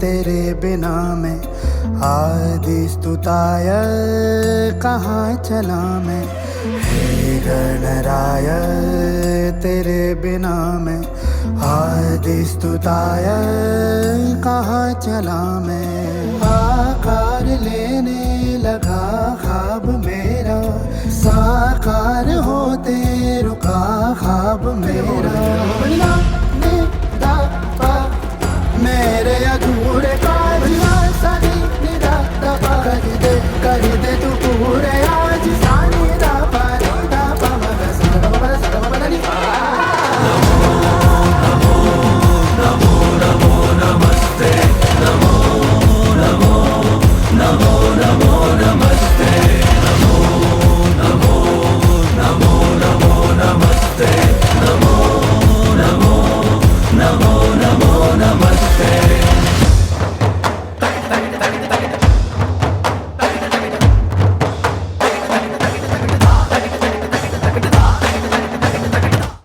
तेरे बिना मैं आदि स्तुताय कहाँ चला मैं। हे गणराय तेरे बिना मैं आदि स्तुताय कहाँ चला मैं। आकार लेने लगा ख्वाब मेरा, साकार होते रुका ख्वाब